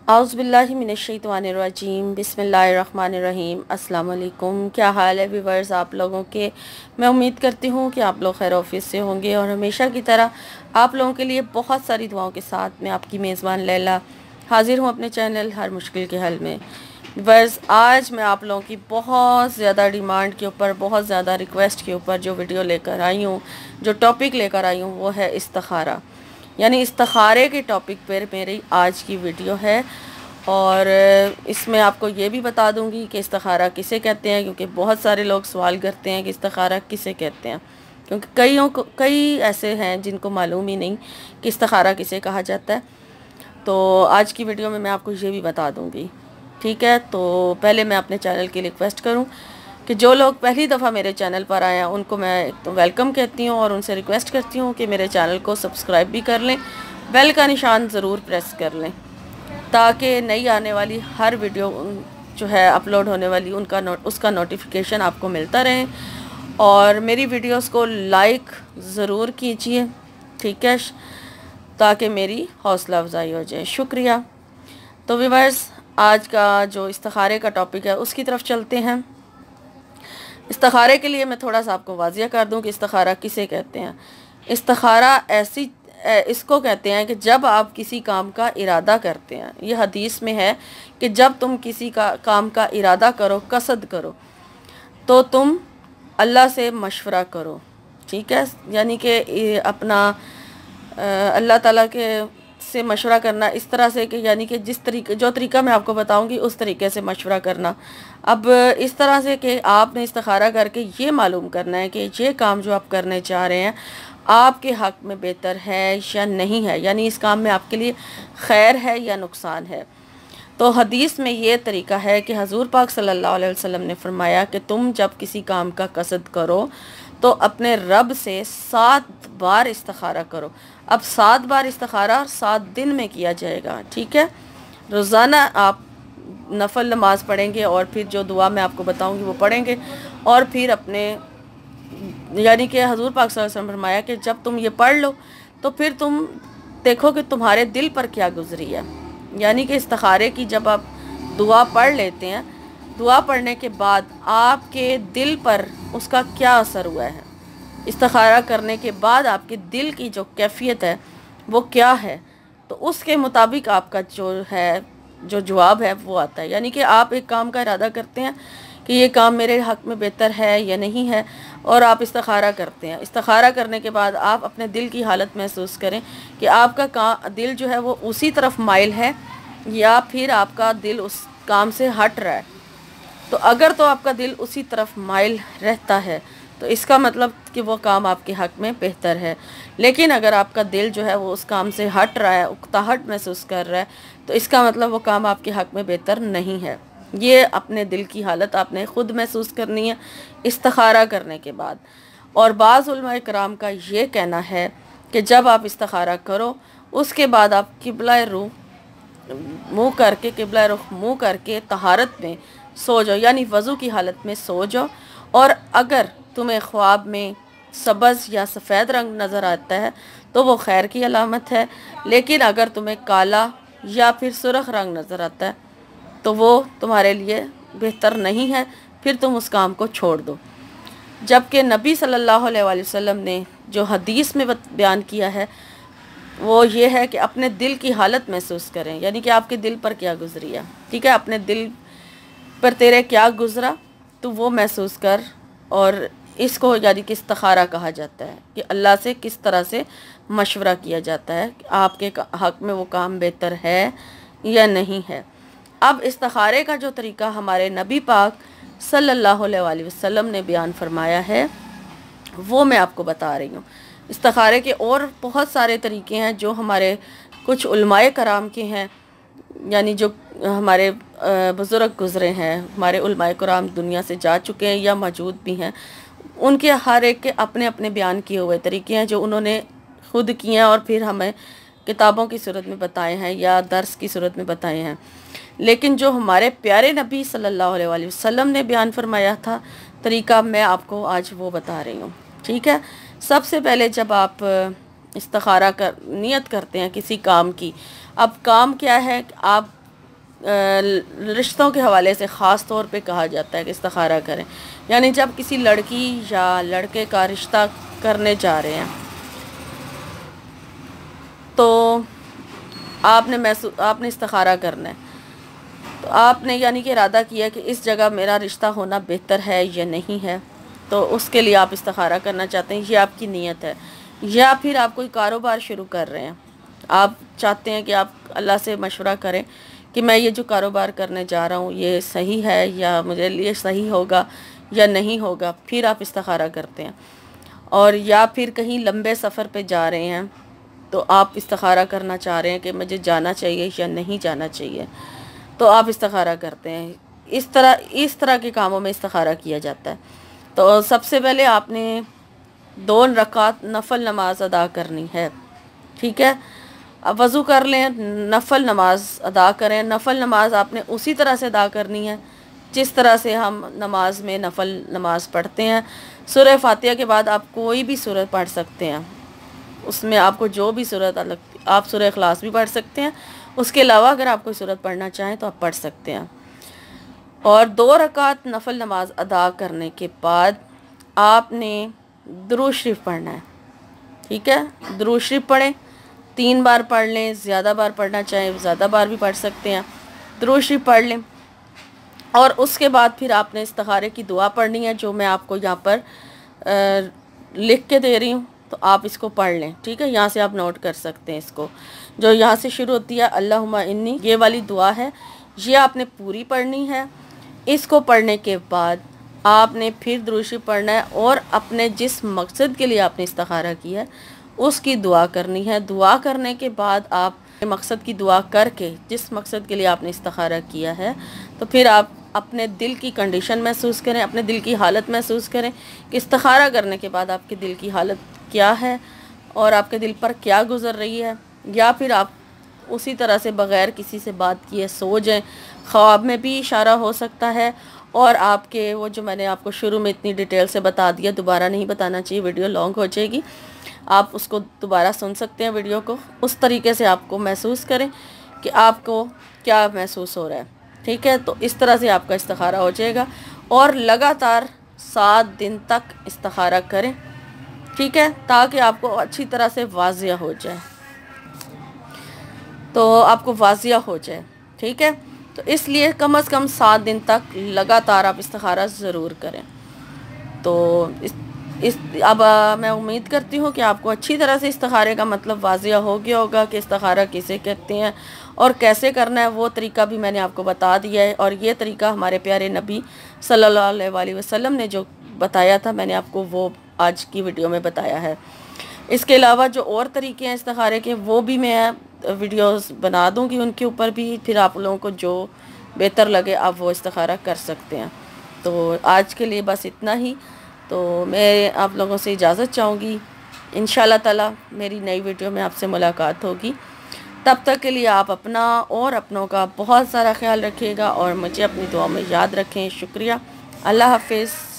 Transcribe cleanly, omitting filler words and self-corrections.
आउज़ुबिल्लाहि मिनश्शैतानिर्रजीम बिस्मिल्लाहिर्रहमानिर्रहीम। अस्सलाम वालेकुम। क्या हाल है व्यूवर्स आप लोगों के। मैं उम्मीद करती हूँ कि आप लोग खैर ऑफिस से होंगे और हमेशा की तरह आप लोगों के लिए बहुत सारी दुआओं के साथ मैं आपकी मेज़बान लैला हाज़िर हूँ अपने चैनल हर मुश्किल के हल में। व्यूवर्स, आज मैं आप लोगों की बहुत ज़्यादा डिमांड के ऊपर, बहुत ज़्यादा रिक्वेस्ट के ऊपर जो वीडियो लेकर आई हूँ, जो टॉपिक लेकर आई हूँ, वो है इस्तिखारा। यानी इस्तिखारे के टॉपिक पर मेरी आज की वीडियो है। और इसमें आपको ये भी बता दूंगी कि इस्तिखारा किसे कहते हैं, क्योंकि बहुत सारे लोग सवाल करते हैं कि इस्तिखारा किसे कहते हैं, क्योंकि कई ऐसे हैं जिनको मालूम ही नहीं कि इस्तिखारा किसे कहा जाता है। तो आज की वीडियो में मैं आपको ये भी बता दूंगी। ठीक है, तो पहले मैं अपने चैनल की रिक्वेस्ट करूं कि जो लोग पहली दफ़ा मेरे चैनल पर आए हैं उनको मैं एक तो वेलकम कहती हूं और उनसे रिक्वेस्ट करती हूं कि मेरे चैनल को सब्सक्राइब भी कर लें, बेल का निशान ज़रूर प्रेस कर लें, ताकि नई आने वाली हर वीडियो जो है अपलोड होने वाली उसका नोटिफिकेशन आपको मिलता रहे। और मेरी वीडियोस को लाइक ज़रूर कीजिए, ठीक है, ताकि मेरी हौसला अफजाई हो जाए। शुक्रिया। तो व्यूअर्स, आज का जो इस्तिखारे का टॉपिक है उसकी तरफ चलते हैं। इस्तिखारे के लिए मैं थोड़ा सा आपको वाज़िया कर दूं कि इस्तिखारा किसे कहते हैं। इस्तिखारा इसको कहते हैं कि जब आप किसी काम का इरादा करते हैं, ये हदीस में है कि जब तुम किसी का काम का इरादा करो, कसद करो, तो तुम अल्लाह से मशवरा करो। ठीक है, यानी कि अपना अल्लाह ताला के से मशवरा करना इस तरह से कि यानी कि जो तरीका मैं आपको बताऊंगी उस तरीके से मशवरा करना। अब इस तरह से कि आपने इस्तिखारा करके ये मालूम करना है कि ये काम जो आप करने चाह रहे हैं आपके हक़ में बेहतर है या नहीं है, यानी इस काम में आपके लिए खैर है या नुकसान है। तो हदीस में ये तरीका है कि हजूर पाक सल्लल्लाहु अलैहि वसल्लम ने फरमाया कि तुम जब किसी काम का कसद करो तो अपने रब से 7 बार इस्तिखारा करो। अब 7 बार इस्तिखारा 7 दिन में किया जाएगा। ठीक है, रोज़ाना आप नफल नमाज पढ़ेंगे और फिर जो दुआ मैं आपको बताऊंगी वो पढ़ेंगे, और फिर अपने यानी कि हजूर पाक सल्लल्लाहु अलैहि वसल्लम फरमाया कि जब तुम ये पढ़ लो तो फिर तुम देखो कि तुम्हारे दिल पर क्या गुजरी है। यानी कि इस्तिखारे की जब आप दुआ पढ़ लेते हैं, दुआ पढ़ने के बाद आपके दिल पर उसका क्या असर हुआ है, इस्तिखारा करने के बाद आपके दिल की जो कैफियत है वो क्या है, तो उसके मुताबिक आपका जो जवाब है वो आता है। यानी कि आप एक काम का इरादा करते हैं कि ये काम मेरे हक़ में बेहतर है या नहीं है, और आप इस्तिखारा करते हैं। इस्तिखारा करने के बाद आप अपने दिल की हालत महसूस करें कि आपका दिल जो है वो उसी तरफ माइल है या फिर आपका दिल उस काम से हट रहा है। तो अगर तो आपका दिल उसी तरफ माइल रहता है तो इसका मतलब कि वो काम आपके हक़ में बेहतर है। लेकिन अगर आपका दिल जो है वो उस काम से हट रहा है, उकताहट महसूस कर रहा है, तो इसका मतलब वो काम आपके हक़ में बेहतर नहीं है। ये अपने दिल की हालत आपने ख़ुद महसूस करनी है इस्तिखारा करने के बाद। और बाज़ उलमा कराम का ये कहना है कि जब आप इस्तिखारा करो उसके बाद आप किबला रुख मुँह करके तहारत में सो जाओ, यानी वज़ू की हालत में सो जाओ। और अगर तुम्हें ख्वाब में सब्ज़ या सफ़ेद रंग नज़र आता है तो वो खैर की अलामत है, लेकिन अगर तुम्हें काला या फिर सुर्ख रंग नज़र आता है तो वो तुम्हारे लिए बेहतर नहीं है, फिर तुम उस काम को छोड़ दो। जबकि नबी सल्लल्लाहु अलैहि वसल्लम ने जो हदीस में बयान किया है वो ये है कि अपने दिल की हालत महसूस करें, यानी कि आपके दिल पर क्या गुजरी है। ठीक है, अपने दिल पर तेरे क्या गुजरा तो वो महसूस कर। और इसको यानी कि इस्तिखारा कहा जाता है कि अल्लाह से किस तरह से मशवरा किया जाता है कि आपके हक़ में वो काम बेहतर है या नहीं है। अब इस्तिखारे का जो तरीका हमारे नबी पाक सल्लल्लाहु अलैहि वसल्लम ने बयान फरमाया है वो मैं आपको बता रही हूँ। इस्तिखारे के और बहुत सारे तरीके हैं जो हमारे कुछ उलमाए कराम के हैं, यानी जो हमारे बुज़ुर्ग गुज़रे हैं, हमारे उलमाए कराम दुनिया से जा चुके हैं या मौजूद भी हैं, उनके हर एक के अपने अपने बयान किए हुए तरीके हैं जो उन्होंने खुद किए हैं और फिर हमें किताबों की सूरत में बताए हैं या दर्स की सूरत में बताए हैं। लेकिन जो हमारे प्यारे नबी सल्लल्लाहु अलैहि वसल्लम ने बयान फरमाया था तरीका, मैं आपको आज वो बता रही हूँ। ठीक है, सबसे पहले जब आप इस्तिखारा कर नियत करते हैं किसी काम की, अब काम क्या है, आप रिश्तों के हवाले से ख़ास तौर पे कहा जाता है कि इस्तिखारा करें। यानी जब किसी लड़की या लड़के का रिश्ता करने जा रहे हैं तो आपने इस्तिखारा करना है। तो आपने यानी कि इरादा किया कि इस जगह मेरा रिश्ता होना बेहतर है या नहीं है, तो उसके लिए आप इस्तिखारा करना चाहते हैं, ये आपकी नीयत है। या फिर आप कोई कारोबार शुरू कर रहे हैं, आप चाहते हैं कि आप अल्लाह से मशवरा करें कि मैं ये जो कारोबार करने जा रहा हूँ ये सही है या मुझे लिए सही होगा या नहीं होगा, फिर आप इस्तिखारा करते हैं। और या फिर कहीं लंबे सफ़र पे जा रहे हैं तो आप इस्तिखारा करना चाह रहे हैं कि मुझे जाना चाहिए या नहीं जाना चाहिए, तो आप इस्तिखारा करते हैं। इस तरह के कामों में इस्तिखारा किया जाता है। तो सबसे पहले आपने 2 रकात नफल नमाज अदा करनी है, ठीक है। अब वज़ू कर लें, नफल नमाज अदा करें। नफल नमाज आपने उसी तरह से अदा करनी है जिस तरह से हम नमाज में नफल नमाज पढ़ते हैं। सूरह फातिहा के बाद आप कोई भी सूरत पढ़ सकते हैं, उसमें आपको जो भी सूरत लगती, आप सूरह इखलास भी पढ़ सकते हैं। उसके अलावा अगर आप कोई सूरत पढ़ना चाहें तो आप पढ़ सकते हैं। और 2 रकात नफल नमाज अदा करने के बाद आपने दुरूद शरीफ पढ़ना है, ठीक है। दुरूद शरीफ पढ़ें, 3 बार पढ़ लें, ज़्यादा बार पढ़ना चाहें ज़्यादा बार भी पढ़ सकते हैं। दुरूद शरीफ पढ़ लें और उसके बाद फिर आपने इस्तिखारे की दुआ पढ़नी है, जो मैं आपको यहाँ पर लिख के दे रही हूँ, तो आप इसको पढ़ लें, ठीक है। यहाँ से आप नोट कर सकते हैं इसको, जो यहाँ से शुरू होती है अल्लाहुम्मा इन्नी, ये वाली दुआ है, ये आपने पूरी पढ़नी है। इसको पढ़ने के बाद आपने फिर दुरूद शरीफ पढ़ना है और अपने जिस मकसद के लिए आपने इस्तिखारा किया है उसकी दुआ करनी है। दुआ करने के बाद आप मकसद की दुआ करके, जिस मकसद के लिए आपने इस्तिखारा किया है, तो फिर आप अपने दिल की कंडीशन महसूस करें, अपने दिल की हालत महसूस करें कि इस्तिखारा करने के बाद आपके दिल की हालत क्या है और आपके दिल पर क्या गुज़र रही है। या फिर आप उसी तरह से बग़ैर किसी से बात किए सो जाएं, ख्वाब में भी इशारा हो सकता है। और आपके वो जो मैंने आपको शुरू में इतनी डिटेल से बता दिया, दोबारा नहीं बताना चाहिए, वीडियो लॉन्ग हो जाएगी, आप उसको दोबारा सुन सकते हैं वीडियो को। उस तरीके से आपको महसूस करें कि आपको क्या महसूस हो रहा है, ठीक है। तो इस तरह से आपका इस्तिखारा हो जाएगा और लगातार 7 दिन तक इस्तिखारा करें, ठीक है, ताकि आपको अच्छी तरह से वाज़िया हो जाए, तो आपको वाज़िया हो जाए, ठीक है। तो इसलिए कम से कम 7 दिन तक लगातार आप इस्तिखारा ज़रूर करें। तो अब मैं उम्मीद करती हूँ कि आपको अच्छी तरह से इस्तिखारे का मतलब वाज़िया हो गया होगा कि इस्तिखारा किसे कहते हैं और कैसे करना है। वो तरीका भी मैंने आपको बता दिया है और ये तरीका हमारे प्यारे नबी सल्लल्लाहु अलैहि वसल्लम ने जो बताया था, मैंने आपको वो आज की वीडियो में बताया है। इसके अलावा जो और तरीके हैं इस्तिखारे के, वो भी मैं वीडियोस बना दूंगी, उनके ऊपर भी फिर आप लोगों को जो बेहतर लगे आप वो इस्तिखारा कर सकते हैं। तो आज के लिए बस इतना ही। तो मैं आप लोगों से इजाज़त चाहूँगी, इंशाअल्लाह ताला मेरी नई वीडियो में आपसे मुलाकात होगी। तब तक के लिए आप अपना और अपनों का बहुत सारा ख्याल रखिएगा और मुझे अपनी दुआ में याद रखें। शुक्रिया। अल्लाह हाफ़िज़।